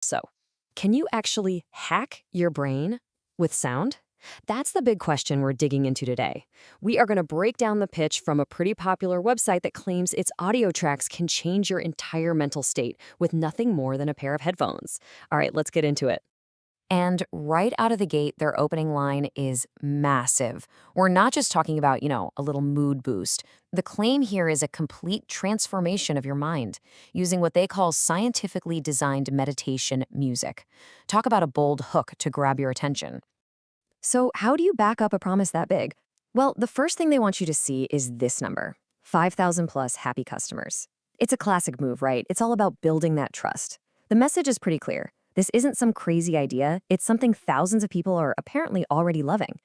So, can you actually hack your brain with sound? That's the big question we're digging into today. We are going to break down the pitch from a pretty popular website that claims its audio tracks can change your entire mental state with nothing more than a pair of headphones. All right, let's get into it. And right out of the gate, their opening line is massive. We're not just talking about, a little mood boost. The claim here is a complete transformation of your mind using what they call scientifically designed meditation music. Talk about a bold hook to grab your attention. So, how do you back up a promise that big? Well, the first thing they want you to see is this number 5,000 plus happy customers. It's a classic move, right? It's all about building that trust. The message is pretty clear. This isn't some crazy idea, it's something thousands of people are apparently already loving.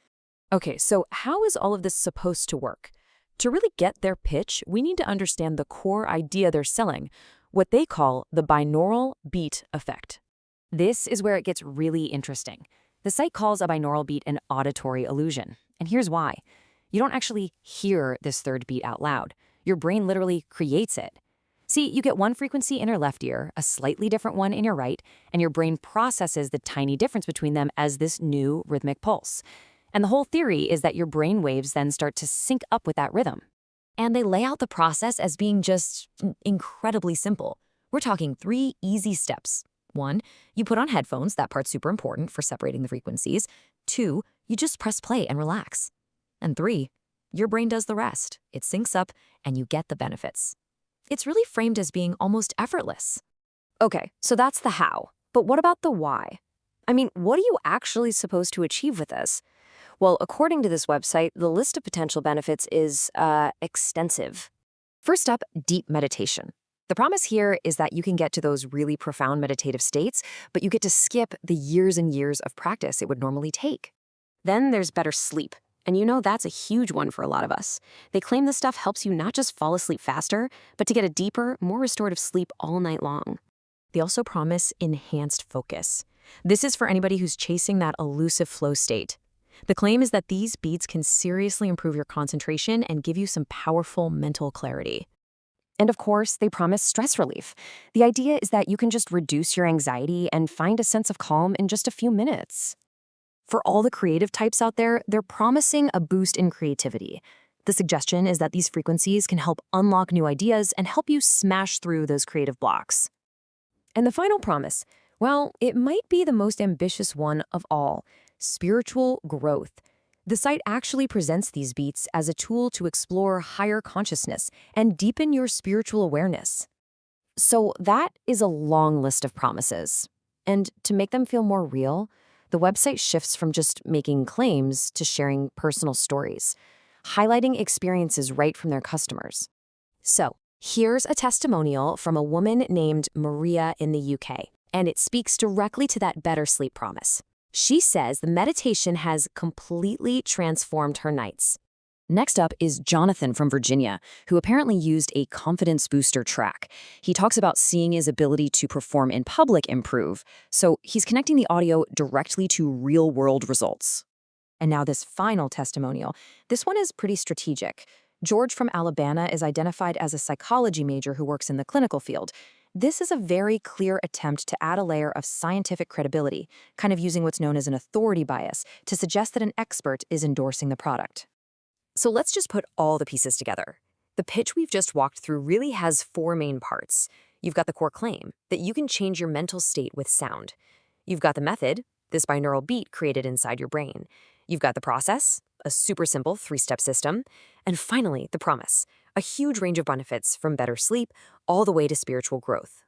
Okay, so how is all of this supposed to work? To really get their pitch, we need to understand the core idea they're selling, what they call the binaural beat effect. This is where it gets really interesting. The site calls a binaural beat an auditory illusion, and here's why. You don't actually hear this third beat out loud. Your brain literally creates it. See, you get one frequency in your left ear, a slightly different one in your right, and your brain processes the tiny difference between them as this new rhythmic pulse. And the whole theory is that your brain waves then start to sync up with that rhythm. And they lay out the process as being just incredibly simple. We're talking 3 easy steps. 1, you put on headphones, that part's super important for separating the frequencies. 2, you just press play and relax. And 3, your brain does the rest. It syncs up and you get the benefits. It's really framed as being almost effortless. Okay, so that's the how. But what about the why? I mean, what are you actually supposed to achieve with this? Well, according to this website, the list of potential benefits is extensive. First up, deep meditation. The promise here is that you can get to those really profound meditative states, but you get to skip the years and years of practice it would normally take. Then there's better sleep. And that's a huge one for a lot of us. They claim this stuff helps you not just fall asleep faster, but to get a deeper, more restorative sleep all night long. They also promise enhanced focus. This is for anybody who's chasing that elusive flow state. The claim is that these beats can seriously improve your concentration and give you some powerful mental clarity. And of course, they promise stress relief. The idea is that you can just reduce your anxiety and find a sense of calm in just a few minutes. For all the creative types out there, they're promising a boost in creativity. The suggestion is that these frequencies can help unlock new ideas and help you smash through those creative blocks. And the final promise, well, it might be the most ambitious one of all: spiritual growth. The site actually presents these beats as a tool to explore higher consciousness and deepen your spiritual awareness. So that is a long list of promises. And to make them feel more real, the website shifts from just making claims to sharing personal stories, highlighting experiences right from their customers. So, here's a testimonial from a woman named Maria in the UK, and it speaks directly to that better sleep promise. She says the meditation has completely transformed her nights. Next up is Jonathan from Virginia, who apparently used a confidence booster track. He talks about seeing his ability to perform in public improve, so he's connecting the audio directly to real-world results. And now this final testimonial. This one is pretty strategic. George from Alabama is identified as a psychology major who works in the clinical field. This is a very clear attempt to add a layer of scientific credibility, kind of using what's known as an authority bias, to suggest that an expert is endorsing the product. So let's just put all the pieces together. The pitch we've just walked through really has 4 main parts. You've got the core claim, that you can change your mental state with sound. You've got the method, this binaural beat created inside your brain. You've got the process, a super simple 3-step system. And finally, the promise, a huge range of benefits from better sleep all the way to spiritual growth.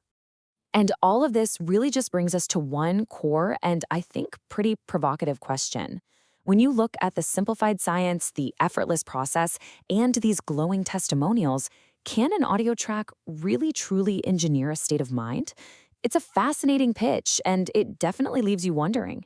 And all of this really just brings us to one core and I think pretty provocative question. When you look at the simplified science, the effortless process, and these glowing testimonials, can an audio track really truly engineer a state of mind? It's a fascinating pitch, and it definitely leaves you wondering.